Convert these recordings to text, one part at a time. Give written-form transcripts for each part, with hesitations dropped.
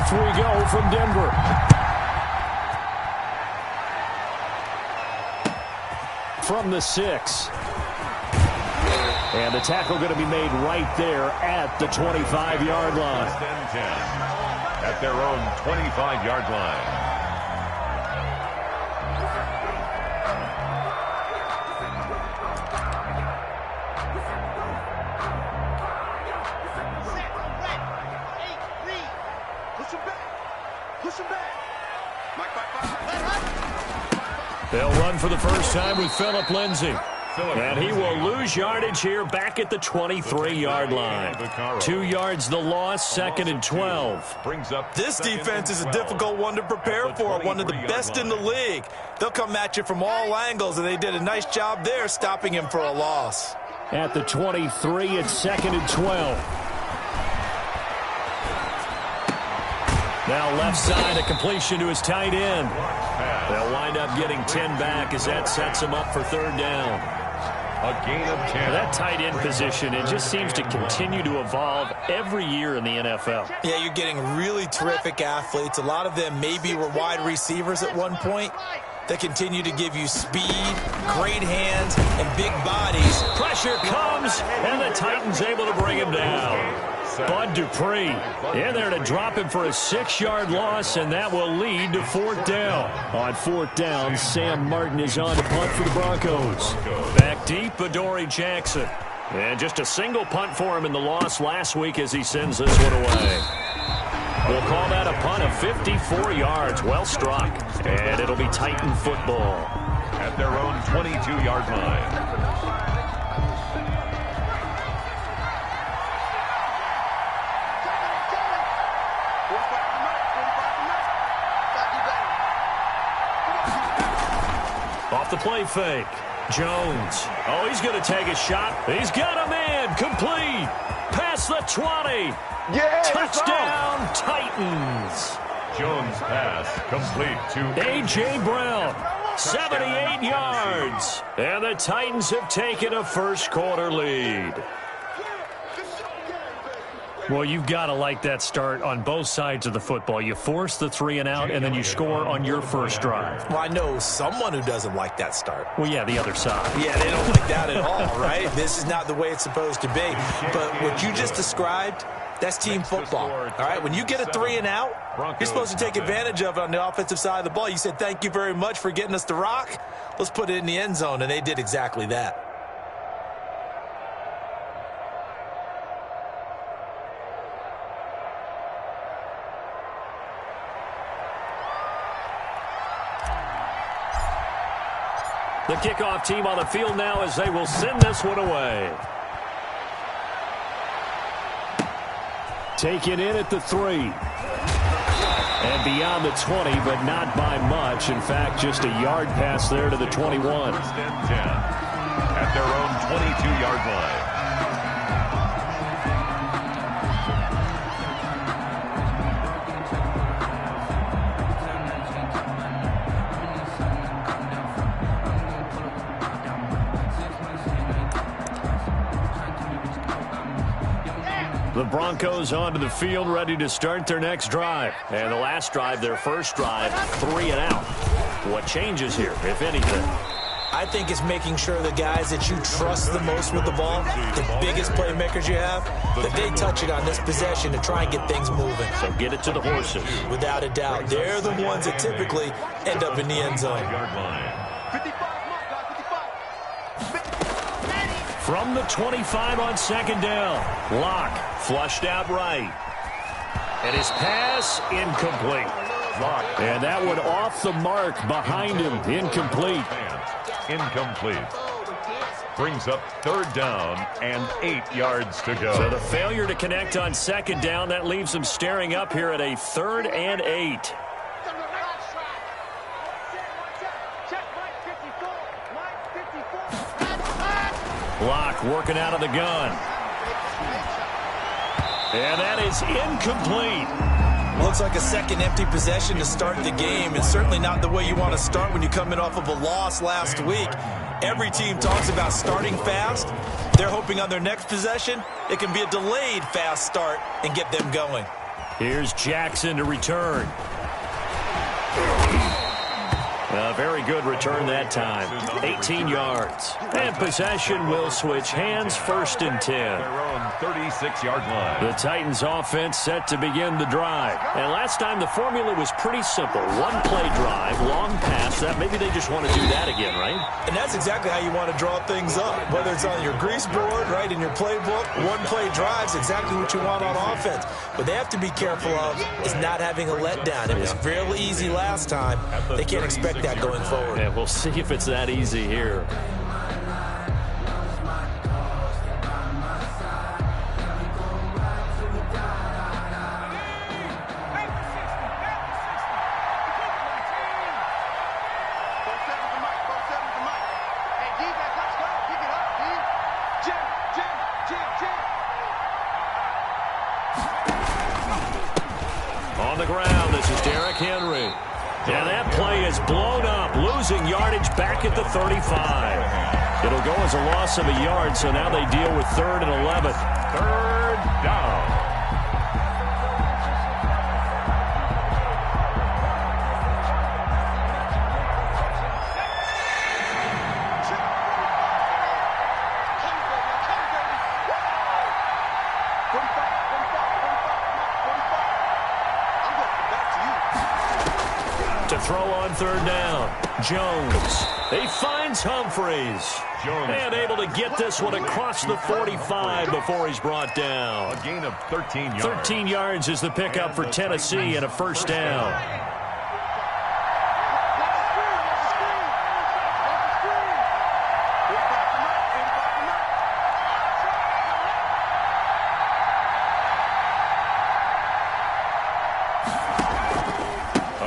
Off we go from Denver. From the 6. And the tackle going to be made right there at the 25-yard line. At their own 25-yard line. They'll run for the first time with Phillip Lindsay. And he will lose yardage here back at the 23-yard line. 2 yards the loss, 2nd and 12. This defense is a difficult one to prepare for, one of the best in the league. They'll come at you from all angles, and they did a nice job there stopping him for a loss. At the 23, it's 2nd and 12. Now left side, a completion to his tight end. They'll wind up getting 10 back as that sets him up for 3rd down. A gain of 10. That tight end position, it just seems to continue to evolve every year in the NFL. Yeah, you're getting really terrific athletes. A lot of them maybe were wide receivers at one point. They continue to give you speed, great hands, and big bodies. Pressure comes, and the Titans able to bring him down. Bud Dupree in there to drop him for a 6-yard loss, and that will lead to 4th down. On 4th down, Sam Martin is on to punt for the Broncos. Back deep, Adoree Jackson. And just a single punt for him in the loss last week as he sends this one away. We'll call that a punt of 54 yards. Well struck. And it'll be Titan football. At their own 22-yard line. Off the play fake. Jones. Oh, he's going to take a shot. He's got a man. Complete. Past the 20. Yeah, touchdown, Titans. Jones pass complete to A.J. Brown. 78 yards. And the Titans have taken a first-quarter lead. Well, you've got to like that start on both sides of the football. You force the 3 and out, and then you score on your first drive. Well, I know someone who doesn't like that start. Well, yeah, the other side. Yeah, they don't like that at all, right? This is not the way it's supposed to be. But what you just described, that's team football, all right? When you get a 3 and out, you're supposed to take advantage of it on the offensive side of the ball. You said, thank you very much for getting us the rock. Let's put it in the end zone, and they did exactly that. The kickoff team on the field now as they will send this one away. Taken in at the 3. And beyond the 20, but not by much. In fact, just a yard pass there to the 21. At their own 22-yard line. The Broncos onto the field, ready to start their next drive. And the last drive, their first drive, 3 and out. What changes here, if anything? I think it's making sure the guys that you trust the most with the ball, the biggest playmakers you have, that they touch it on this possession to try and get things moving. So get it to the horses. Without a doubt. They're the ones that typically end up in the end zone. From the 25 on 2nd down. Locke flushed out right. And his pass incomplete. And that one off the mark behind him. Incomplete. Incomplete. Brings up 3rd down and 8 yards to go. So the failure to connect on 2nd down, that leaves him staring up here at a 3rd and 8. Locke working out of the gun. And that is incomplete. Looks like a second empty possession to start the game, and certainly not the way you want to start when you're coming off of a loss last week. Every team talks about starting fast. They're hoping on their next possession, it can be a delayed fast start and get them going. Here's Jackson to return. A very good return that time. 18 yards. And possession will switch hands, 1st and 10. Their own 36-yard line. The Titans offense set to begin the drive. And last time the formula was pretty simple. One-play drive, long pass. That maybe they just want to do that again, right? And that's exactly how you want to draw things up. Whether it's on your grease board, right, in your playbook, one-play drive's exactly what you want on offense. What they have to be careful of is not having a letdown. It was real easy last time. They can't expect that going forward. And we'll see if it's that easy here. On the ground, this is Derrick Henry. And that play is blown up, losing yardage back at the 35. It'll go as a loss of a yard, so now they deal with 3rd and 11. 3rd down. To throw on 3rd down, Jones. He finds Humphreys. And able to get this one across the 45 before he's brought down. A gain of 13 yards. 13 yards is the pickup for Tennessee and a 1st down.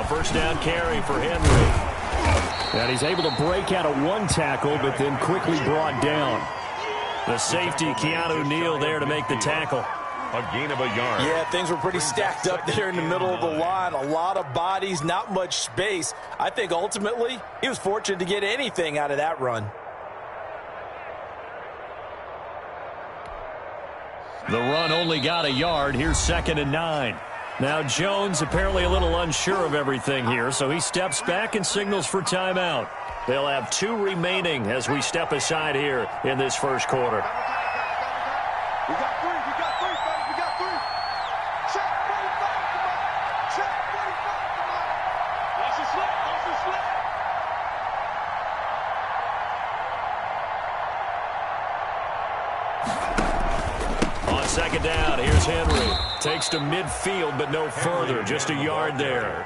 First down carry for Henry. And he's able to break out of one tackle, but then quickly brought down. The safety, Keanu Neal, there to make the tackle. A gain of a yard. Yeah, things were pretty stacked up there in the middle of the line. A lot of bodies, not much space. I think ultimately he was fortunate to get anything out of that run. The run only got a yard. Here's 2nd and 9. Now Jones apparently a little unsure of everything here, so he steps back and signals for timeout. They'll have 2 remaining as we step aside here in this 1st quarter. We got 3, fellas, we got 3. Check 45, come on. Check 45, come on. Watch the slip, watch the slip. On 2nd down, here's Henry. Takes to midfield, but no further. Just a yard there.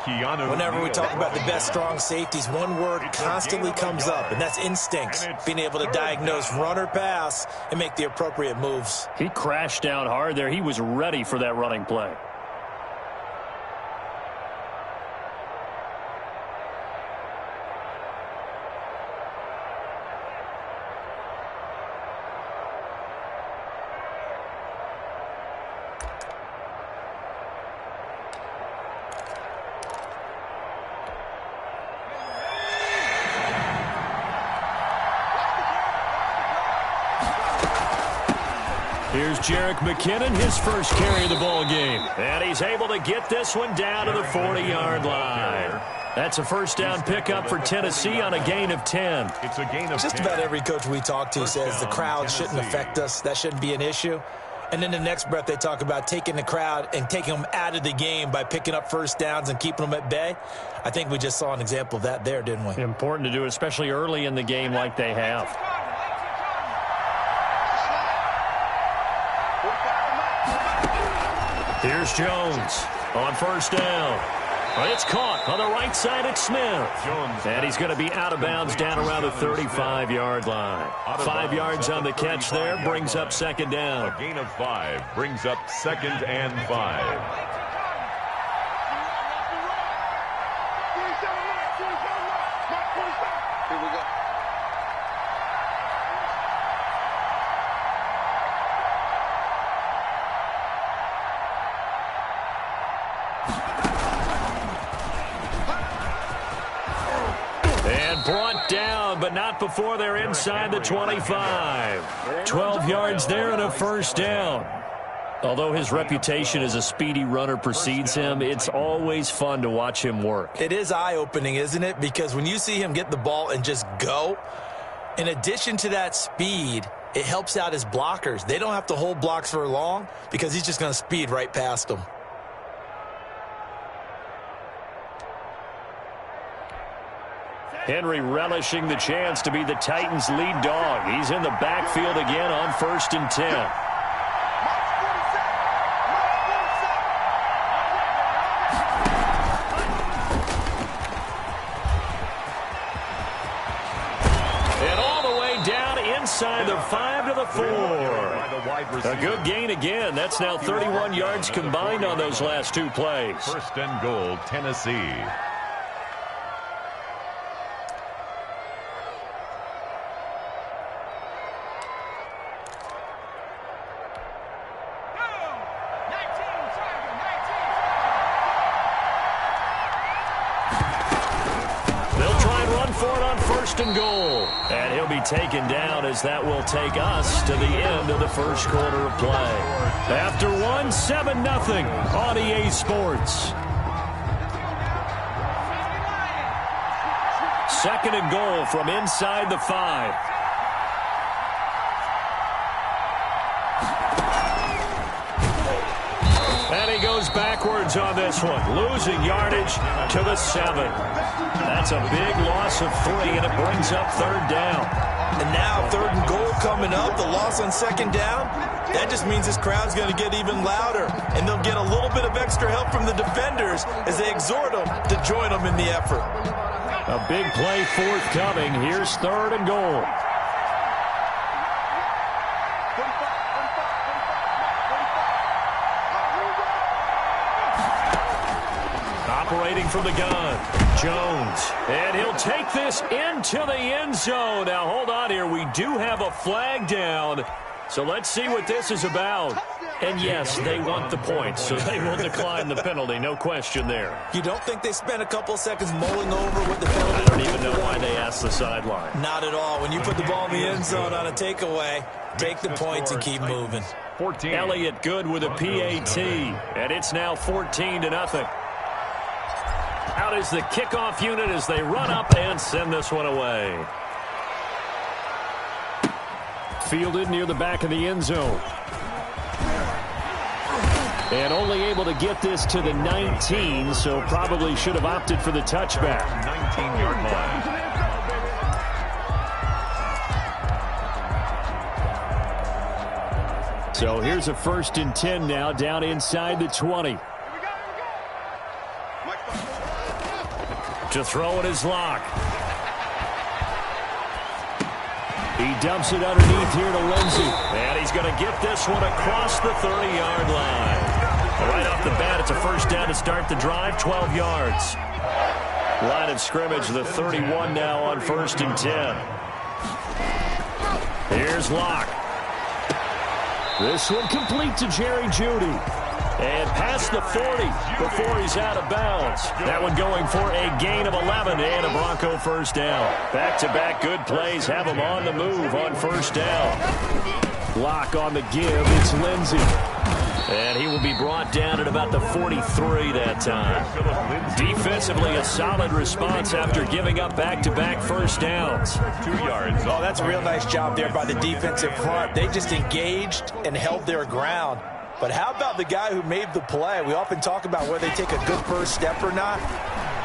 Whenever we talk about the best strong safeties, one word constantly comes up, and that's instincts. Being able to diagnose run or pass and make the appropriate moves. He crashed down hard there. He was ready for that running play. Here's Jerick McKinnon, his first carry of the ball game. And he's able to get this one down to the 40-yard line. That's a 1st down pickup for Tennessee on a gain of 10. It's a gain of Just 10. about every coach we talk to says the crowd shouldn't affect us. That shouldn't be an issue. And then the next breath they talk about taking the crowd and taking them out of the game by picking up 1st downs and keeping them at bay. I think we just saw an example of that there, didn't we? Important to do, especially early in the game like they have. Here's Jones on 1st down. It's caught on the right side at Smith. And he's going to be out of bounds down around the 35-yard line. 5 yards on the catch there, brings up 2nd down. A gain of 5 brings up 2nd and 5. Here we go. And brought down, but not before they're inside the 25. 12 yards there and a 1st down. Although his reputation as a speedy runner precedes him, it's always fun to watch him work. It is eye-opening, isn't it? Because when you see him get the ball and just go, in addition to that speed, it helps out his blockers. They don't have to hold blocks for long because he's just going to speed right past them. Henry relishing the chance to be the Titans' lead dog. He's in the backfield again on 1st and 10. Inside the 5 to the 4. A good gain again. That's now 31 yards combined on those last 2 plays. 1st and goal, Tennessee. And goal. And he'll be taken down as that will take us to the end of the first quarter of play. After 7-0 on EA Sports. 2nd and goal from inside the 5. And he goes backwards on this one, losing yardage to the 7. That's a big loss of 3, and it brings up 3rd down. And now 3rd and goal coming up, the loss on 2nd down. That just means this crowd's going to get even louder, and they'll get a little bit of extra help from the defenders as they exhort them to join them in the effort. A big play forthcoming. Here's 3rd and goal. Operating from the gun, Jones. And he'll take this into the end zone. Now, hold on here. We do have a flag down. So let's see what this is about. And, yes, they want the points, so they will decline the penalty. No question there. You don't think they spent a couple of seconds mulling over what the penalty? I don't even know why they asked the sideline. Not at all. When you put the ball in the end zone on a takeaway, take the points and keep moving. 14. Elliott good with a PAT, and it's now 14-0. Out is the kickoff unit as they run up and send this one away. Fielded near the back of the end zone. And only able to get this to the 19, so probably should have opted for the touchback. 19-yard line. So here's a 1st and 10 now, down inside the 20. To throw it is Locke. He dumps it underneath here to Lindsey. And he's going to get this one across the 30-yard line. Right off the bat, it's a 1st down to start the drive, 12 yards. Line of scrimmage, the 31 now on 1st and 10. Here's Locke. This one complete to Jerry Jeudy. And past the 40 before he's out of bounds. That one going for a gain of 11 and a Bronco 1st down. Back-to-back good plays have him on the move on 1st down. Lock on the give. It's Lindsey. And he will be brought down at about the 43 that time. Defensively, a solid response after giving up back-to-back 1st downs. 2 yards. Oh, that's a real nice job there by the defensive front. They just engaged and held their ground. But how about the guy who made the play? We often talk about whether they take a good first step or not.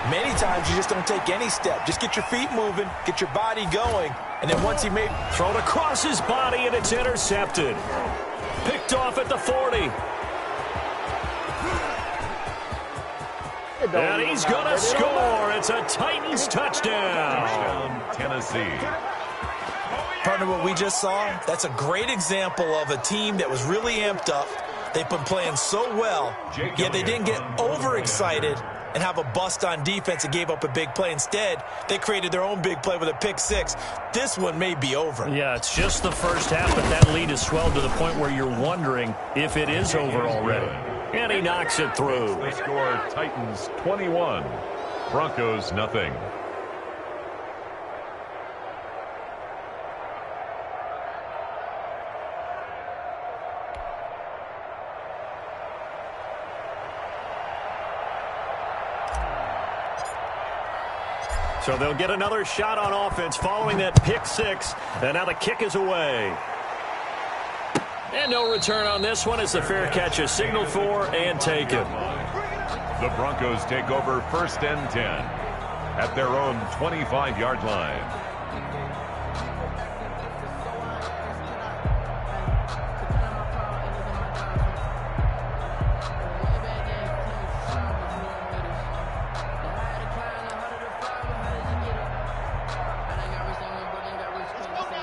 Many times you just don't take any step. Just get your feet moving, get your body going, and then once he made... Thrown across his body, and it's intercepted. Picked off at the 40. And he's going to score. It's a Titans touchdown. Tennessee. Partner, what we just saw, that's a great example of a team that was really amped up. They've been playing so well, yet they didn't get overexcited and have a bust on defense and gave up a big play. Instead, they created their own big play with a pick 6. This one may be over. Yeah, it's just the first half, but that lead has swelled to the point where you're wondering if it is over already. And he knocks it through. The score, Titans 21, Broncos nothing. So they'll get another shot on offense following that pick six. And now the kick is away. And no return on this one as the fair catch is signaled for and taken. The Broncos take over 1st and 10 at their own 25-yard line.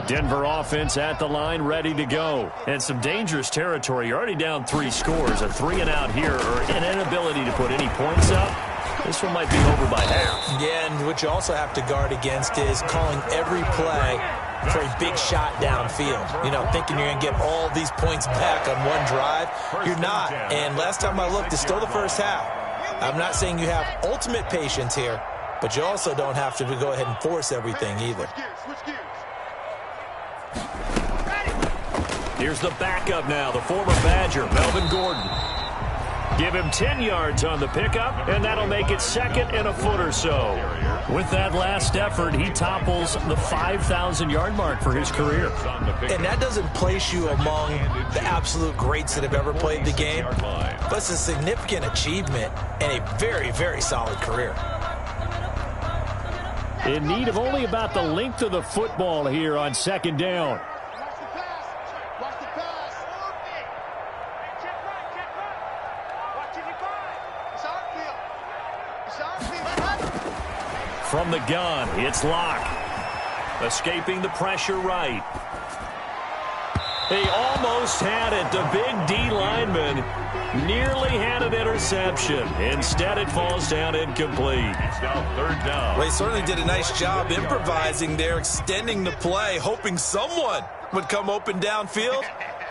Denver offense at the line, ready to go. And some dangerous territory. You're already down 3 scores. A 3-and-out here, or an inability to put any points up. This one might be over by half. Yeah, and what you also have to guard against is calling every play for a big shot downfield. You know, thinking you're going to get all these points back on one drive. You're not. And last time I looked, it's still the first half. I'm not saying you have ultimate patience here, but you also don't have to go ahead and force everything either. Here's the backup now, the former Badger, Melvin Gordon. Give him 10 yards on the pickup, and that'll make it 2nd and a foot or so. With that last effort, he topples the 5,000-yard mark for his career. And that doesn't place you among the absolute greats that have ever played the game, but it's a significant achievement and a very, very solid career. In need of only about the length of the football here on 2nd down. From the gun, it's Locke. Escaping the pressure right. He almost had it. The big D lineman nearly had an interception. Instead, it falls down incomplete. It's now 3rd down. Well, he certainly did a nice job improvising there, extending the play, hoping someone would come open downfield,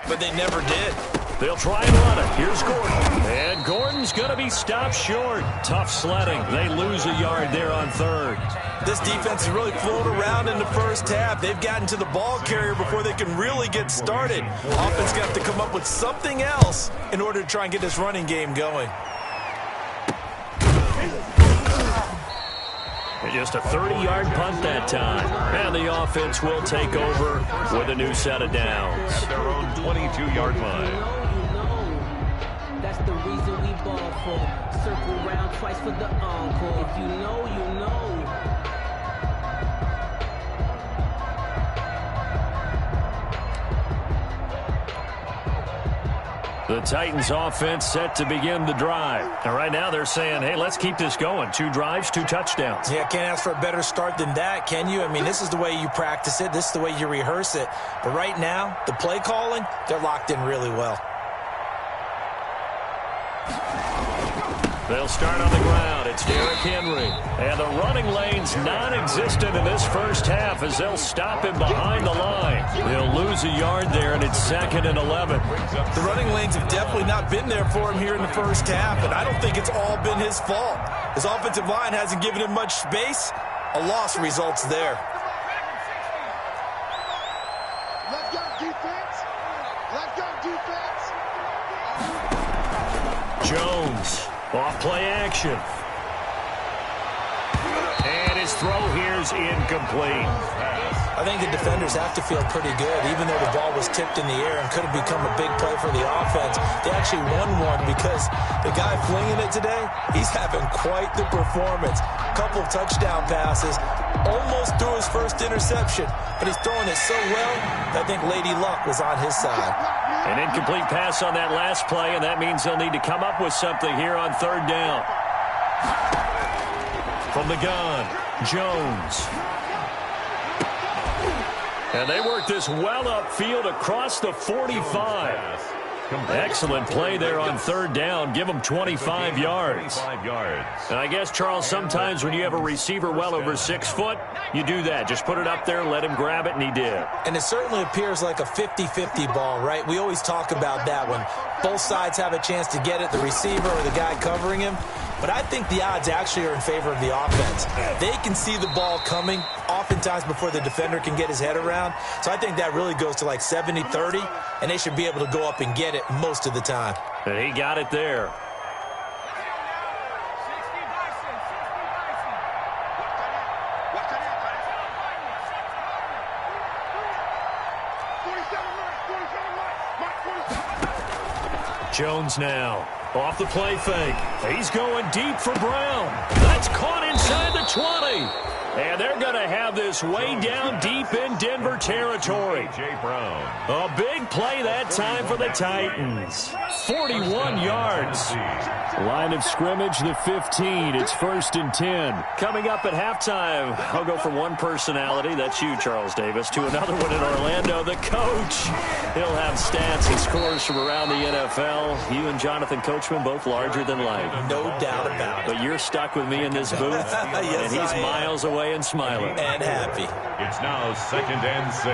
but they never did. They'll try and run it. Here's Gordon. And Gordon's going to be stopped short. Tough sledding. They lose a yard there on 3rd. This defense has really flown around in the first half. They've gotten to the ball carrier before they can really get started. Offense got to come up with something else in order to try and get this running game going. Just a 30-yard punt that time. And the offense will take over with a new set of downs. At their own 22-yard line. That's the reason we ball for. Circle round twice for the encore. If you know, you know. The Titans offense set to begin the drive. And right now they're saying, hey, let's keep this going. 2 drives, 2 touchdowns. Yeah, can't ask for a better start than that, can you? I mean, this is the way you practice it. This is the way you rehearse it. But right now, the play calling, they're locked in really well. They'll start on the ground. It's Derrick Henry. And the running lane's non-existent in this first half as they'll stop him behind the line. They'll lose a yard there, and it's 2nd and 11. The running lanes have definitely not been there for him here in the first half, and I don't think it's all been his fault. His offensive line hasn't given him much space. A loss results there. Left guard defense. Left guard defense. Jones. Off play action. And his throw here's incomplete. I think the defenders have to feel pretty good, even though the ball was tipped in the air and could have become a big play for the offense. They actually won one because the guy flinging it today, he's having quite the performance. Couple of touchdown passes, almost threw his first interception, but he's throwing it so well that I think Lady Luck was on his side. An incomplete pass on that last play, and that means they'll need to come up with something here on 3rd down. From the gun, Jones. And they work this well upfield across the 45. Excellent play there on 3rd down. Give them 25 yards. And I guess, Charles, sometimes when you have a receiver well over 6 foot, you do that. Just put it up there, let him grab it, and he did. And it certainly appears like a 50-50 ball, right? We always talk about that when both sides have a chance to get it, the receiver or the guy covering him. But I think the odds actually are in favor of the offense. They can see the ball coming oftentimes before the defender can get his head around. So I think that really goes to like 70-30, and they should be able to go up and get it most of the time. And he got it there. Jones now. Off the play fake. He's going deep for Brown. That's caught inside the 20. And they're going to have this way down deep in Denver territory. A.J. Brown. A big play that time for the Titans. 41 yards. Line of scrimmage, the 15. It's 1st and 10. Coming up at halftime, I'll go from one personality, that's you, Charles Davis, to another one in Orlando, the coach. He'll have stats and scores from around the NFL. You and Jonathan Coachman, both larger than life. No doubt about it. But you're stuck with me in this booth, Yes, and he's miles away and smiling. And happy. It's now 2nd and 6.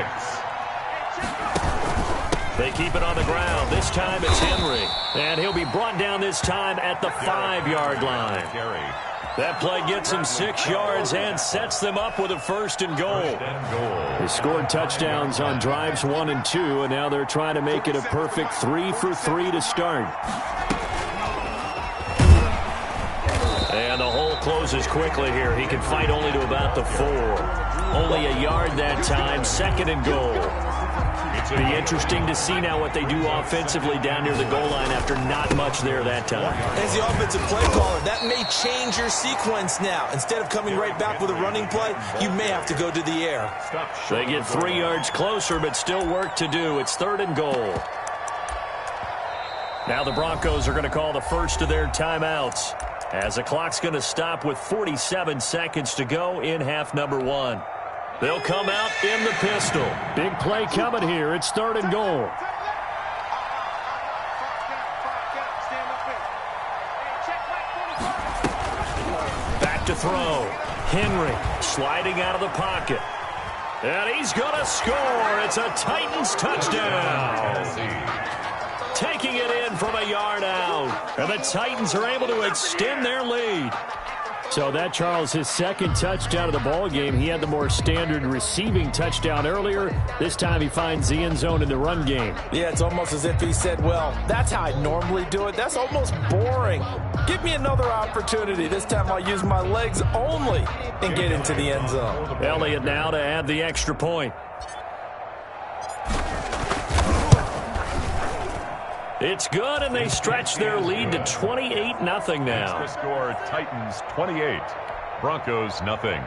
They keep it on the ground. This time it's Henry. And he'll be brought down this time at the 5-yard line. That play gets him 6 yards and sets them up with a 1st and goal. They scored touchdowns on drives 1 and 2, and now they're trying to make it a perfect 3 for 3 to start. And the hole closes quickly here. He can fight only to about the 4. Only a yard that time, 2nd and goal. It'll be interesting to see now what they do offensively down near the goal line after not much there that time. As the offensive play caller, that may change your sequence now. Instead of coming right back with a running play, you may have to go to the air. They get 3 yards closer, but still work to do. It's 3rd and goal. Now the Broncos are going to call the first of their timeouts, as the clock's going to stop with 47 seconds to go in half number 1. They'll come out in the pistol. Big play coming here. It's 3rd and goal. Back to throw. Henry sliding out of the pocket. And he's going to score. It's a Titans touchdown. Taking it in from a yard out. And the Titans are able to extend their lead. So that, Charles, his 2nd touchdown of the ball game. He had the more standard receiving touchdown earlier. This time he finds the end zone in the run game. Yeah, it's almost as if he said, well, that's how I normally do it. That's almost boring. Give me another opportunity. This time I'll use my legs only and get into the end zone. Elliott now to add the extra point. It's good, and they stretch their lead to 28-0 now. The score, Titans 28, Broncos nothing.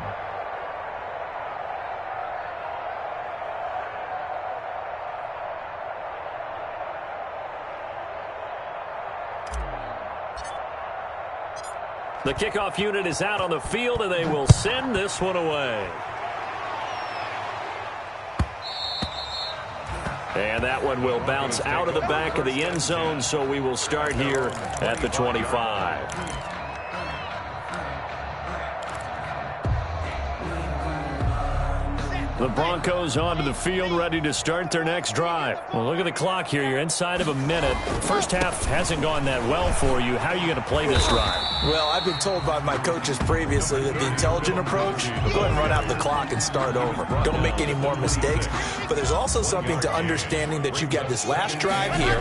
The kickoff unit is out on the field, and they will send this one away. And that one will bounce out of the back of the end zone, so we will start here at the 25. The Broncos onto the field, ready to start their next drive. Well, look at the clock here. You're inside of a minute. First half hasn't gone that well for you. How are you going to play this drive? Well, I've been told by my coaches previously that the intelligent approach, go ahead and run out the clock and start over. Don't make any more mistakes. But there's also something to understanding that you got this last drive here.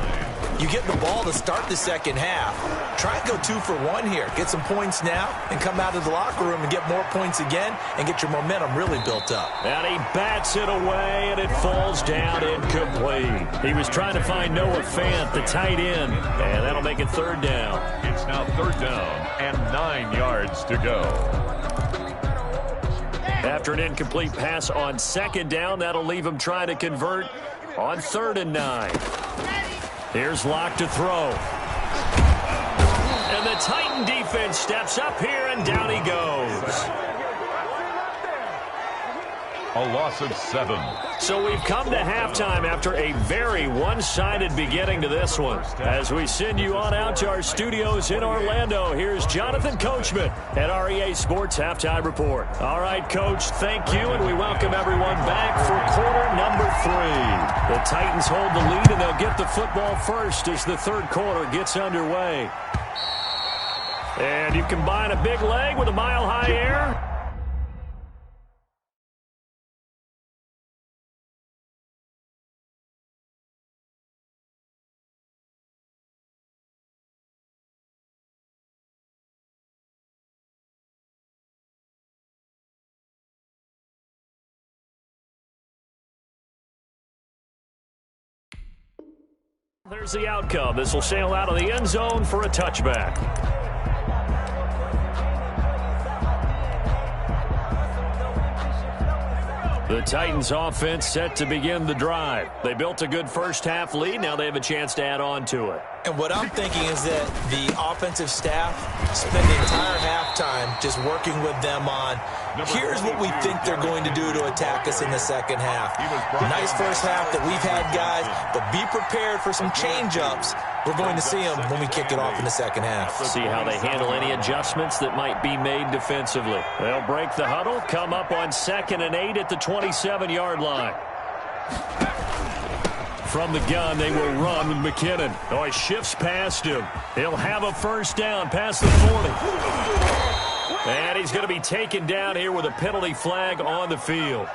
You get the ball to start the second half. Try and go 2 for 1 here. Get some points now and come out of the locker room and get more points again and get your momentum really built up. And he bats it away, and it falls down incomplete. He was trying to find Noah Fant, the tight end, and that'll make it 3rd down. It's now 3rd down and 9 yards to go. After an incomplete pass on 2nd down, that'll leave him trying to convert on 3rd and 9. Here's Locke to throw. And the Titan defense steps up here, and down he goes. A loss of 7. So we've come to halftime after a very one-sided beginning to this one. As we send you on out to our studios in Orlando, here's Jonathan Coachman at REA Sports Halftime Report. All right, Coach, thank you, and we welcome everyone back for quarter number 3. The Titans hold the lead, and they'll get the football first as the 3rd quarter gets underway. And you combine a big leg with a mile-high air. There's the outcome. This will sail out of the end zone for a touchback. The Titans offense set to begin the drive. They built a good first-half lead. Now they have a chance to add on to it. And what I'm thinking is that the offensive staff spend the entire halftime just working with them on, here's what we think they're going to do to attack us in the second half. Nice first half that we've had, guys, but be prepared for some change-ups. We're going to see them when we kick it off in the second half. See how they handle any adjustments that might be made defensively. They'll break the huddle, come up on 2nd and 8 at the 27-yard line. From the gun, they will run with McKinnon. Oh, he shifts past him. He'll have a first down past the 40. And he's going to be taken down here with a penalty flag on the field.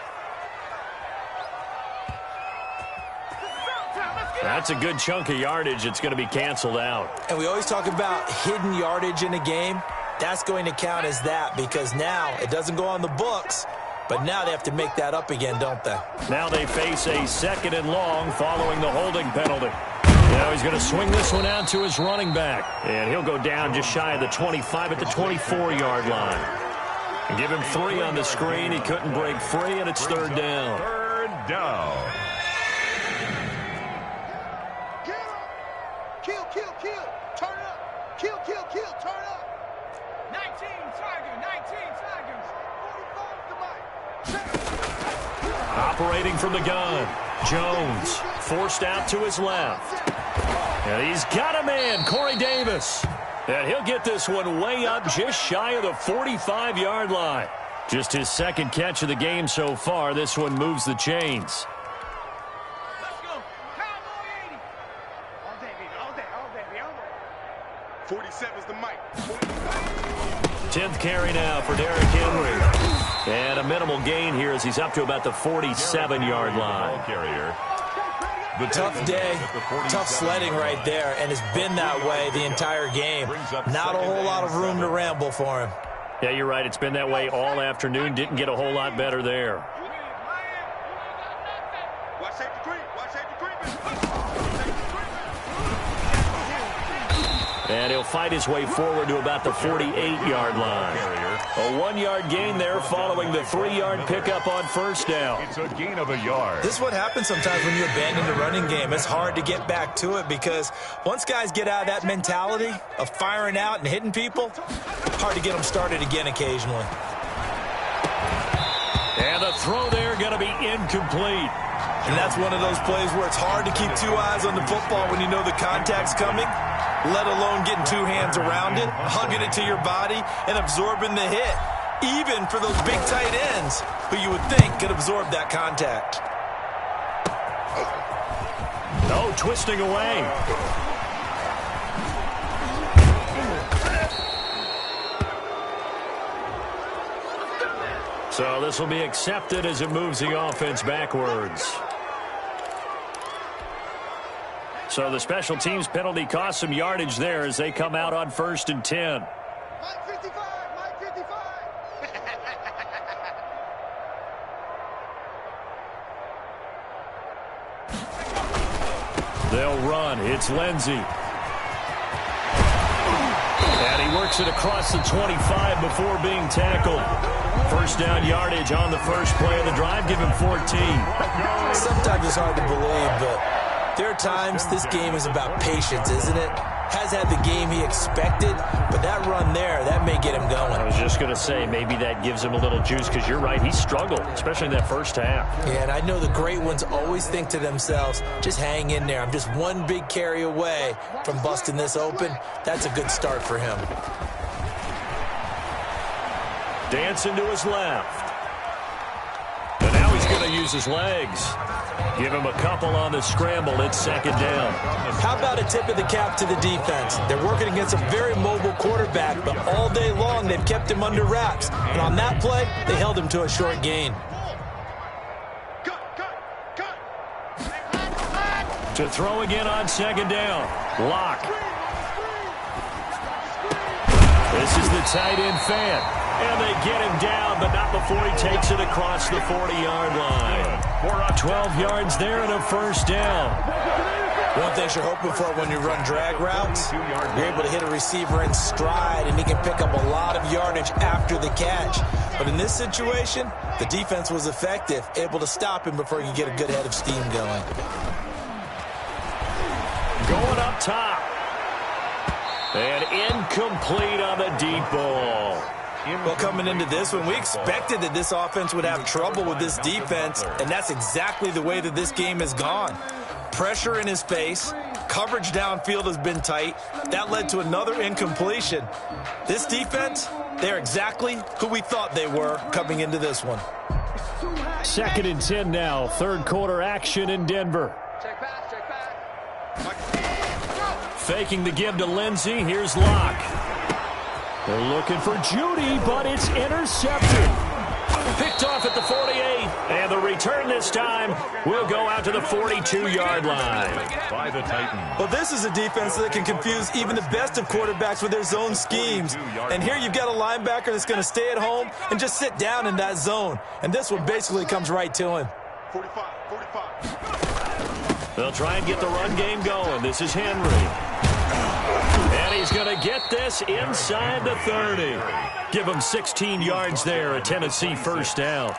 That's a good chunk of yardage. It's going to be canceled out. And we always talk about hidden yardage in a game. That's going to count as that because now it doesn't go on the books, but now they have to make that up again, don't they? Now they face a 2nd and long following the holding penalty. Now he's going to swing this one out to his running back. And he'll go down just shy of the 25 at the 24-yard line. And give him 3 on the screen. He couldn't break free, and it's 3rd down. 3rd down. Kill. Turn up. Kill. Turn up. 19 Tigers. 45 to Mike. Operating from the gun. Jones forced out to his left. And he's got a man, Corey Davis. And he'll get this one way up just shy of the 45-yard line. Just his 2nd catch of the game so far. This one moves the chains. 47's the mic. 10th carry now for Derrick Henry. And a minimal gain here as he's up to about the 47-yard line. Tough day, tough sledding right there, and it's been that way the entire game. Not a whole lot of room to ramble for him. Yeah, you're right. It's been that way all afternoon. Didn't get a whole lot better there. And he'll fight his way forward to about the 48-yard line. A 1-yard gain there following the 3-yard pickup on first down. It's a gain of a yard. This is what happens sometimes when you abandon the running game. It's hard to get back to it because once guys get out of that mentality of firing out and hitting people, hard to get them started again occasionally. And the throw there going to be incomplete. And that's one of those plays where it's hard to keep 2 eyes on the football when you know the contact's coming, let alone getting 2 hands around it, hugging it to your body, and absorbing the hit, even for those big tight ends who you would think could absorb that contact. Oh, twisting away. So this will be accepted as it moves the offense backwards. So the special teams penalty cost some yardage there as they come out on 1st and 10. Mike 55. They'll run. It's Lindsey. And he works it across the 25 before being tackled. First down yardage on the first play of the drive. Give him 14. Sometimes it's hard to believe, but there are times this game is about patience, isn't it? Has had the game he expected, but that run there, that may get him going. I was just going to say, maybe that gives him a little juice because you're right, he struggled, especially in that first half. Yeah, and I know the great ones always think to themselves, just hang in there. I'm just one big carry away from busting this open. That's a good start for him. Dancing to his left. And now he's going to use his legs. Give him a couple on the scramble. It's 2nd down. How about a tip of the cap to the defense? They're working against a very mobile quarterback, but all day long they've kept him under wraps. And on that play, they held him to a short gain. To throw again on 2nd down. Lock. This is the tight end fan. And they get him down, but not before he takes it across the 40-yard line. 12 yards there and a first down. One thing you're hoping for when you run drag routes, you're able to hit a receiver in stride, and he can pick up a lot of yardage after the catch. But in this situation, the defense was effective, able to stop him before he could get a good head of steam going. Going up top. And incomplete on the deep ball. Well, coming into this one, we expected that this offense would have trouble with this defense, and that's exactly the way that this game has gone. Pressure in his face, coverage downfield has been tight. That led to another incompletion. This defense, they're exactly who we thought they were coming into this one. 2nd and 10 now, third quarter action in Denver. Check back, check back. Faking the give to Lindsey, here's Locke. They're looking for Judy, but it's intercepted. Picked off at the 48, and the return this time will go out to the 42-yard line. By the Titans. Well, this is a defense that can confuse even the best of quarterbacks with their zone schemes. And here you've got a linebacker that's going to stay at home and just sit down in that zone. And this one basically comes right to him. 45. They'll try and get the run game going. This is Henry. And he's going to get this inside the 30. Give him 16 yards there, a Tennessee first down.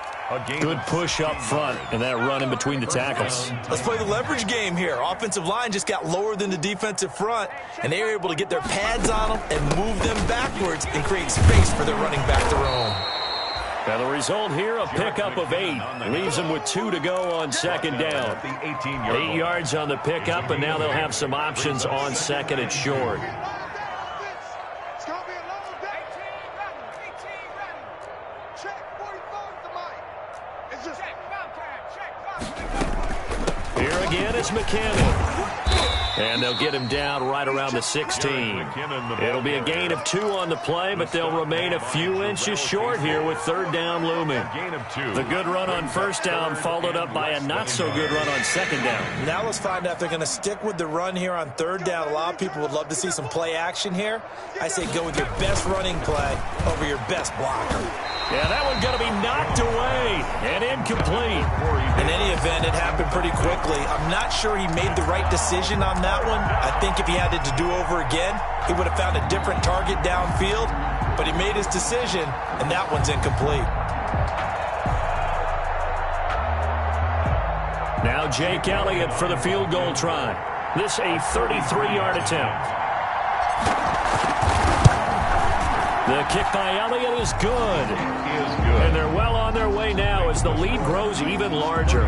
Good push up front, and that run in between the tackles. Let's play the leverage game here. Offensive line just got lower than the defensive front, and they were able to get their pads on them and move them backwards and create space for their running back to roam. Now the result here, a pickup of 8. Leaves them with 2 to go on second down. 8 yards on the pickup, and now they'll have some options on second and short. It's going to be a long day. 18 ready. Check 45 to Mike. It's just check. Here again is McKinnon. And they'll get him down right around the 16. It'll be a gain of 2 on the play, but they'll remain a few inches short here with third down looming. The good run on first down followed up by a not-so-good run on second down. Now let's find out if they're going to stick with the run here on third down. A lot of people would love to see some play action here. I say go with your best running play over your best blocker. Yeah, that one's going to be knocked away and incomplete. In any event, it happened pretty quickly. I'm not sure he made the right decision on that one. I think if he had it to do over again, he would have found a different target downfield. But he made his decision, and that one's incomplete. Now Jake Elliott for the field goal try. This a 33-yard attempt. The kick by Elliott is good. And they're well on their way now as the lead grows even larger.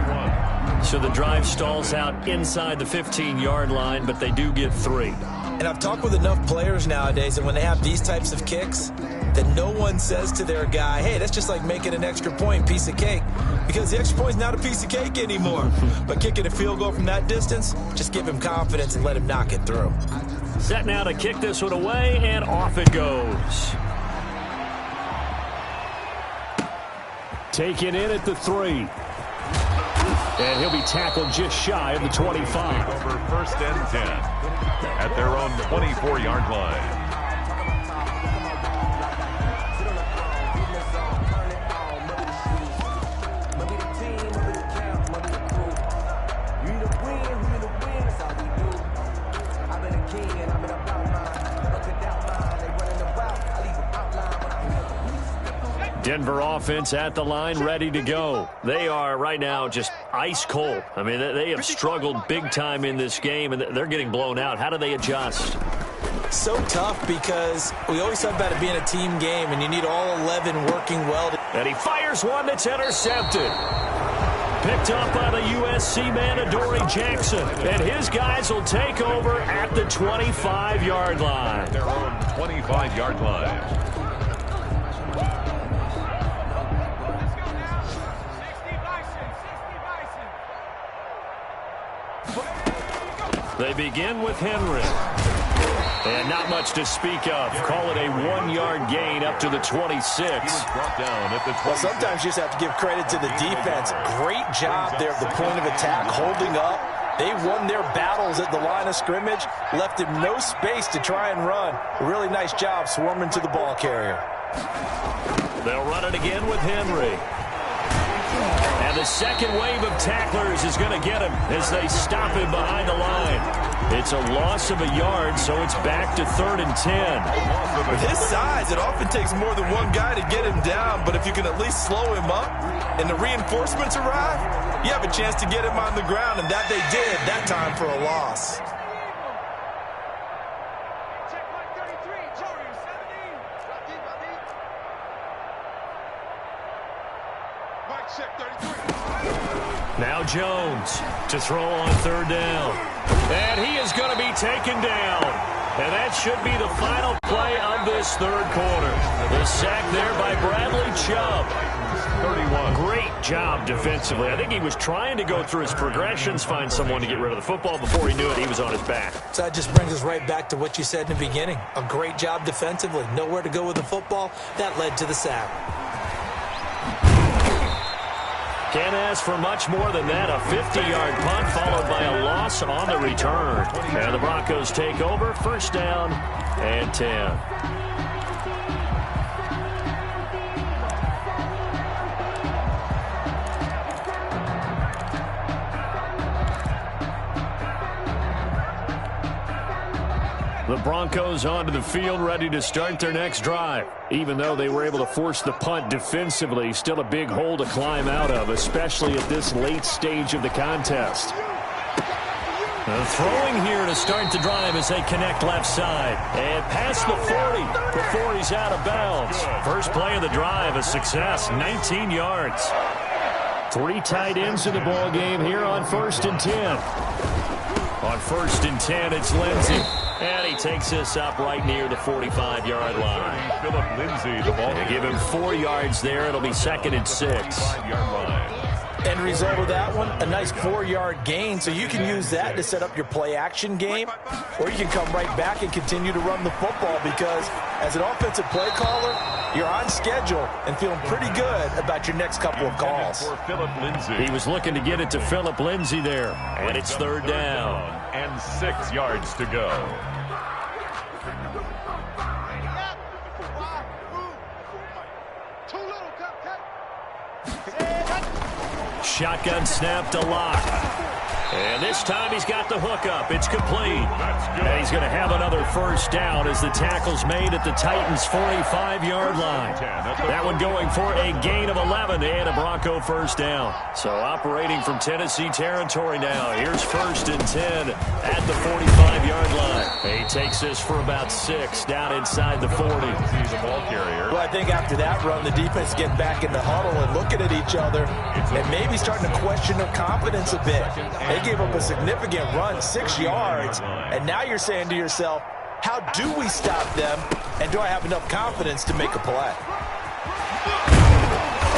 So the drive stalls out inside the 15-yard line, but they do get 3. And I've talked with enough players nowadays that when they have these types of kicks, that no one says to their guy, hey, that's just like making an extra point, piece of cake. Because the extra point's not a piece of cake anymore. But kicking a field goal from that distance, just give him confidence and let him knock it through. Set now to kick this one away, and off it goes. Taken in at the 3. And he'll be tackled just shy of the 25. Over 1st and 10 at their own 24-yard line. Denver offense at the line, ready to go. They are right now just ice cold. I mean, they have struggled big time in this game, and they're getting blown out. How do they adjust? So tough because we always talk about it being a team game, and you need all 11 working well. And he fires one that's intercepted. Picked up by the USC man, Adoree Jackson. And his guys will take over at the 25-yard line. Their own 25-yard line. They begin with Henry. And not much to speak of. Call it a 1-yard gain up to the 26. Brought down at the 26. Well, sometimes you just have to give credit to the defense. Great job there at the point of attack, holding up. They won their battles at the line of scrimmage, left him no space to try and run. A really nice job swarming to the ball carrier. They'll run it again with Henry. And the second wave of tacklers is going to get him as they stop him behind the line. It's a loss of a yard, so it's back to 3rd and 10. With his size, it often takes more than one guy to get him down, but if you can at least slow him up and the reinforcements arrive, you have a chance to get him on the ground, and that they did that time for a loss. Now Jones to throw on 3rd down. And he is going to be taken down. And that should be the final play of this 3rd quarter. The sack there by Bradley Chubb. 31. Great job defensively. I think he was trying to go through his progressions, find someone to get rid of the football. Before he knew it, he was on his back. So that just brings us right back to what you said in the beginning. A great job defensively. Nowhere to go with the football. That led to the sack. Can't ask for much more than that. A 50-yard punt followed by a loss on the return. And the Broncos take over. 1st down and 10. The Broncos onto the field, ready to start their next drive. Even though they were able to force the punt defensively, still a big hole to climb out of, especially at this late stage of the contest. Throwing here to start the drive as they connect left side. And past the 40 before he's out of bounds. First play of the drive, a success, 19 yards. 3 tight ends in the ball game here on 1st and 10. On 1st and 10, it's Lindsey. And he takes this up right near the 45-yard line. Philip Lindsay, the ball. They give him 4 yards there. It'll be 2nd and 6. 5-yard line. End result of that one, a nice 4-yard gain, so you can use that to set up your play-action game, or you can come right back and continue to run the football because as an offensive play caller, you're on schedule and feeling pretty good about your next couple of calls. For Philip Lindsay. He was looking to get it to Philip Lindsay there, and it's 3rd down. And 6 yards to go. Shotgun snap to Locke. And this time he's got the hookup. It's complete. And he's going to have another 1st down as the tackle's made at the Titans' 45-yard line. That one going for a gain of 11 and a Bronco 1st down. So operating from Tennessee territory now. Here's 1st and 10 at the 45-yard line. He takes this for about 6 down inside the 40. He's a ball carrier. Well, I think after that run, the defense get back in the huddle and looking at each other and maybe starting to question their confidence a bit. They gave up a significant run, 6 yards, and now you're saying to yourself, how do we stop them, and do I have enough confidence to make a play?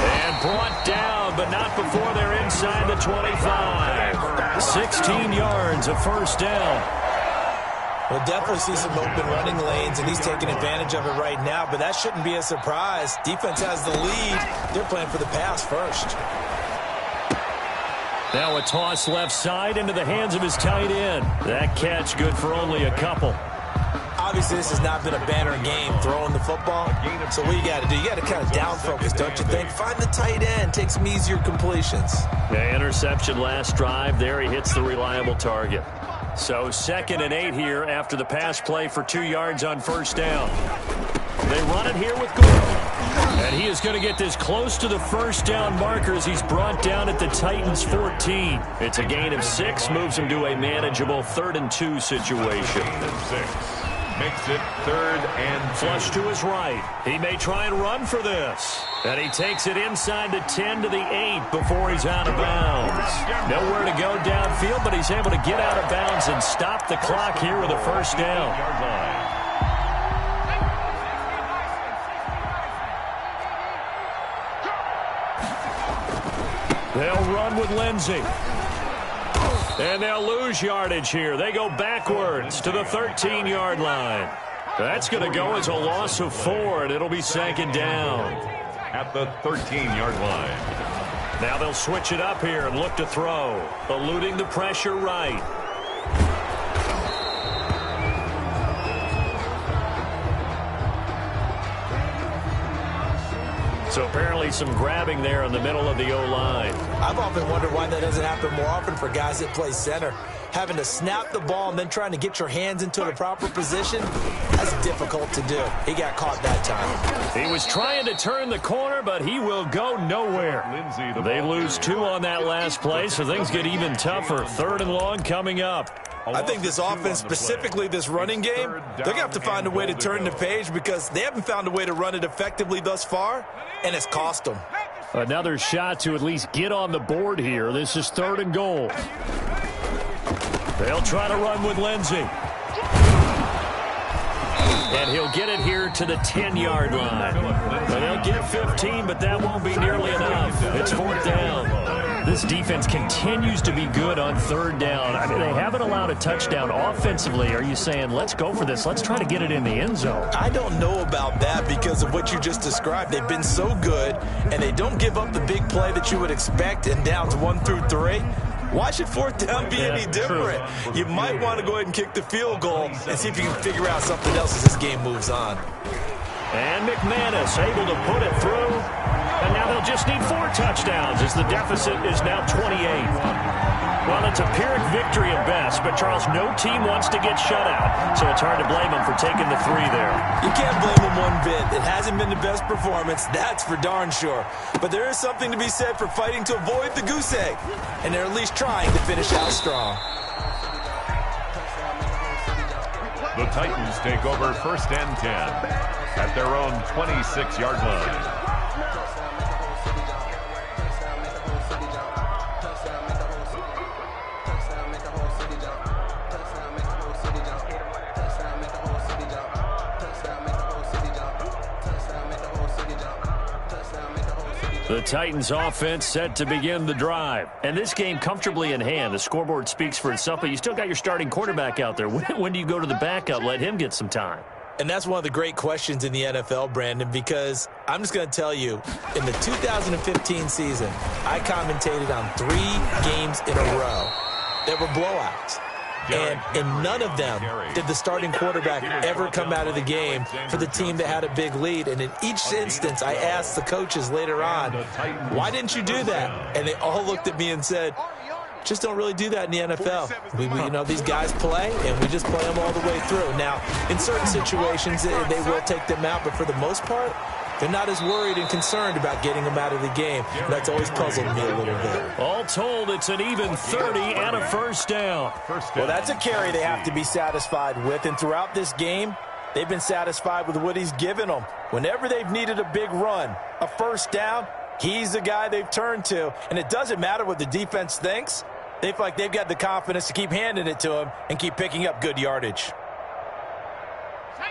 And brought down, but not before they're inside the 25. 16 yards, a 1st down. We'll definitely see some open running lanes, and he's taking advantage of it right now, but that shouldn't be a surprise. Defense has the lead. They're playing for the pass first. Now a toss left side into the hands of his tight end. That catch good for only a couple. Obviously, this has not been a banner game throwing the football. So what you got to do, you got to kind of down focus, don't you think? Find the tight end, take some easier completions. The interception last drive there. He hits the reliable target. So 2nd and 8 here after the pass play for 2 yards on 1st down. They run it here with Gordon. And he is going to get this close to the 1st down marker as he's brought down at the Titans' 14. It's a gain of 6, moves him to a manageable 3rd and 2 situation. 6. Makes it 3rd and 2. Flush to his right. He may try and run for this. And he takes it inside the 10 to the 8 before he's out of bounds. Nowhere to go downfield, but he's able to get out of bounds and stop the clock here with a 1st down. They'll run with Lindsey. And they'll lose yardage here. They go backwards to the 13-yard line. That's going to go as a loss of 4, and it'll be 2nd down. At the 13-yard line. Now they'll switch it up here and look to throw. Eluding the pressure right. So apparently some grabbing there in the middle of the O-line. I've often wondered why that doesn't happen more often for guys that play center. Having to snap the ball and then trying to get your hands into the proper position, that's difficult to do. He got caught that time. He was trying to turn the corner, but he will go nowhere. They lose 2 on that last play, so things get even tougher. 3rd and long coming up. I think this offense, specifically this running game, they're going to have to find a way to turn the page because they haven't found a way to run it effectively thus far, and it's cost them. Another shot to at least get on the board here. This is 3rd and goal. They'll try to run with Lindsey. And he'll get it here to the 10-yard line. And they'll get 15, but that won't be nearly enough. It's 4th down. This defense continues to be good on 3rd down. I mean, they haven't allowed a touchdown offensively. Are you saying, let's go for this? Let's try to get it in the end zone. I don't know about that because of what you just described. They've been so good, and they don't give up the big play that you would expect in downs 1 through 3. Why should 4th down be any different? True. You might want to go ahead and kick the field goal and see if you can figure out something else as this game moves on. And McManus able to put it through. And now they'll just need 4 touchdowns as the deficit is now 28. Well, it's a Pyrrhic victory at best, but Charles, no team wants to get shut out, so it's hard to blame them for taking the 3 there. You can't blame them one bit. It hasn't been the best performance, that's for darn sure. But there is something to be said for fighting to avoid the goose egg, and they're at least trying to finish out strong. The Titans take over 1st and 10 at their own 26-yard line. The Titans offense set to begin the drive. And this game comfortably in hand. The scoreboard speaks for itself, but you still got your starting quarterback out there. When do you go to the backup? Let him get some time. And that's one of the great questions in the NFL, Brandon, because I'm just going to tell you, in the 2015 season, I commentated on 3 games in a row that were blowouts. And in none of them did the starting quarterback ever come out of the game for the team that had a big lead. And in each instance, I asked the coaches later on, why didn't you do that? And they all looked at me and said, just don't really do that in the NFL. These guys play, and we just play them all the way through. Now, in certain situations, they will take them out, but for the most part, they're not as worried and concerned about getting them out of the game. That's always puzzled me a little bit. All told, it's an even 30 and a 1st down. Well, that's a carry they have to be satisfied with, and throughout this game, they've been satisfied with what he's given them. Whenever they've needed a big run, a 1st down, he's the guy they've turned to, and it doesn't matter what the defense thinks. They feel like they've got the confidence to keep handing it to him and keep picking up good yardage.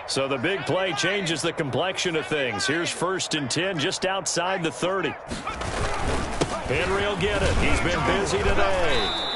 So the big play changes the complexion of things. Here's 1st and 10 just outside the 30. Henry will get it. He's been busy today.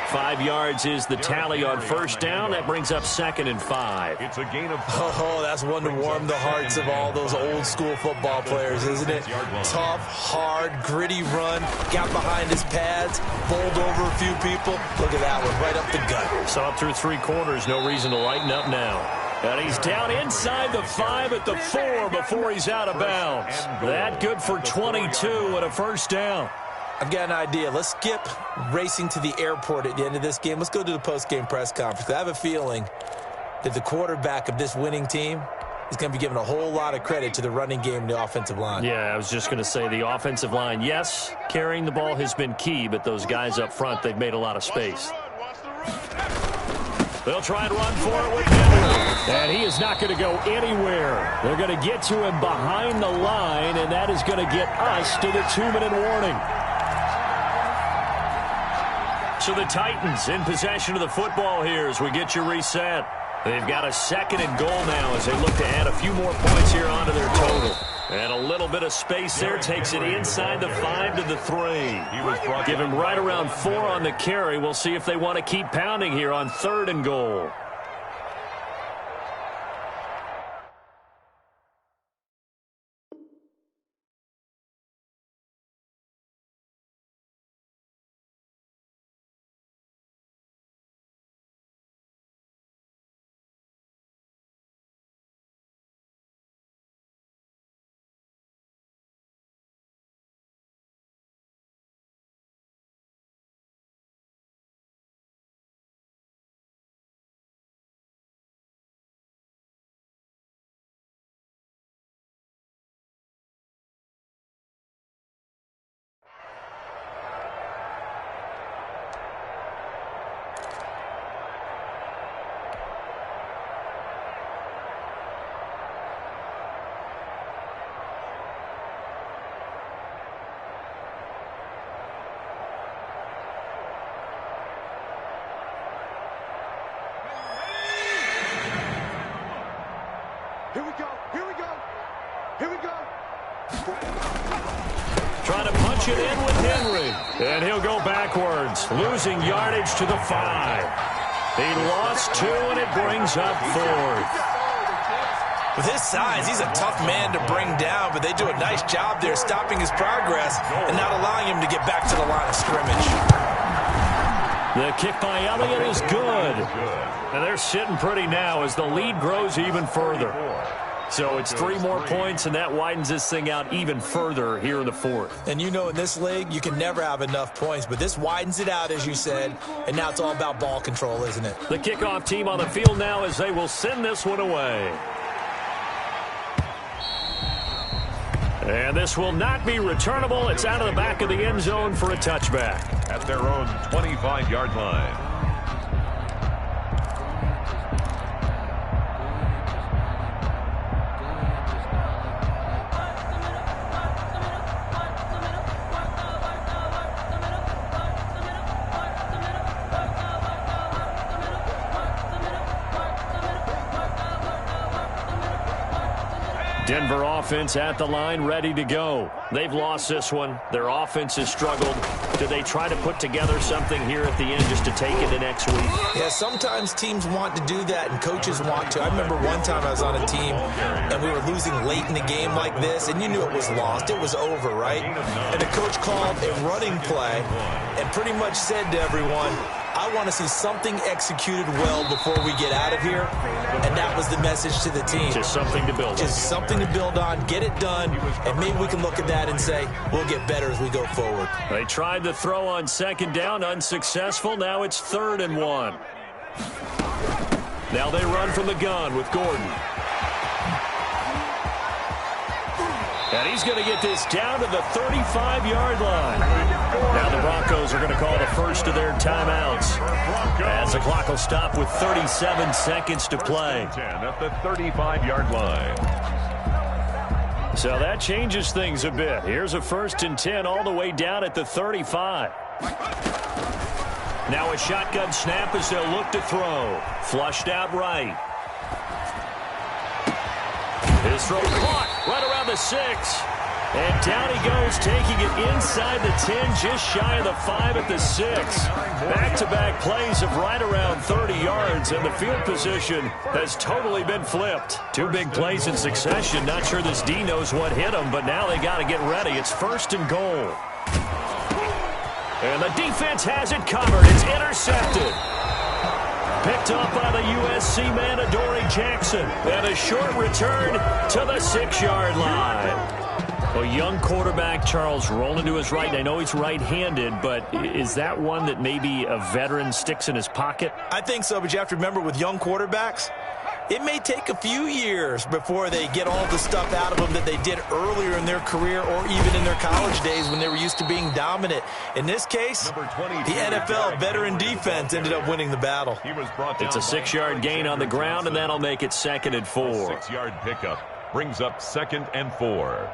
5 yards is the tally on 1st down. That brings up 2nd and 5. It's a gain of... Oh, that's one to warm the hearts of all those old school football players, isn't it? Tough, hard, gritty run. Got behind his pads, bowled over a few people. Look at that one, right up the gut. Saw it through 3 quarters. No reason to lighten up now. And he's down inside the 5 at the 4 before he's out of bounds. That good for 22 and a 1st down. I've got an idea. Let's skip racing to the airport at the end of this game. Let's go to the post-game press conference. I have a feeling that the quarterback of this winning team is going to be giving a whole lot of credit to the running game and the offensive line. Yeah, I was just going to say the offensive line, yes, carrying the ball has been key, but those guys up front, they've made a lot of space. They'll try and run for it with Henry. And he is not going to go anywhere. They're going to get to him behind the line, and that is going to get us to the 2-minute warning. So the Titans in possession of the football here as we get you reset. They've got a 2nd and goal now as they look to add a few more points here onto their total. And a little bit of space there takes it inside the 5 to the 3. Give him right around 4 on the carry. We'll see if they want to keep pounding here on 3rd and goal. Trying to punch it in with Henry. And he'll go backwards, losing yardage to the 5. He lost 2, and it brings up 4th. With his size, he's a tough man to bring down, but they do a nice job there stopping his progress and not allowing him to get back to the line of scrimmage. The kick by Elliott is good. And they're sitting pretty now as the lead grows even further. So it's 3 more points, and that widens this thing out even further here in the 4th. And you know in this league, you can never have enough points, but this widens it out, as you said, and now it's all about ball control, isn't it? The kickoff team on the field now as they will send this one away. And this will not be returnable. It's out of the back of the end zone for a touchback. At their own 25-yard line. Denver offense at the line, ready to go. They've lost this one. Their offense has struggled. Do they try to put together something here at the end just to take it to next week? Yeah, sometimes teams want to do that and coaches want to. I remember one time I was on a team and we were losing late in the game like this, and you knew it was lost. It was over, right? And the coach called a running play and pretty much said to everyone, I want to see something executed well before we get out of here. And that was the message to the team. Just something to build on. Just something to build on, get it done, and maybe we can look at that and say, we'll get better as we go forward. They tried the throw on 2nd down, unsuccessful. Now it's 3rd and 1. Now they run from the gun with Gordon. And he's going to get this down to the 35-yard line. Now the Broncos are going to call the first of their timeouts, as the clock will stop with 37 seconds to play. 10 at the 35-yard line. So that changes things a bit. Here's a 1st and 10 all the way down at the 35. Now a shotgun snap as they'll look to throw. Flushed out right. His throw caught right around the 6. And down he goes, taking it inside the 10, just shy of the 5 at the 6. Back-to-back plays of right around 30 yards, and the field position has totally been flipped. 2 big plays in succession. Not sure this D knows what hit him, but now they got to get ready. It's 1st and goal. And the defense has it covered. It's intercepted. Picked up by the USC man, Adoree Jackson. And a short return to the 6-yard line. A young quarterback, Charles, rolling to his right. I know he's right-handed, but is that one that maybe a veteran sticks in his pocket? I think so, but you have to remember with young quarterbacks, it may take a few years before they get all the stuff out of them that they did earlier in their career or even in their college days when they were used to being dominant. In this case, the NFL veteran defense ended up winning the battle. It's a 6-yard gain on the ground, and that'll make it 2nd and 4. 6-yard pickup brings up 2nd and 4.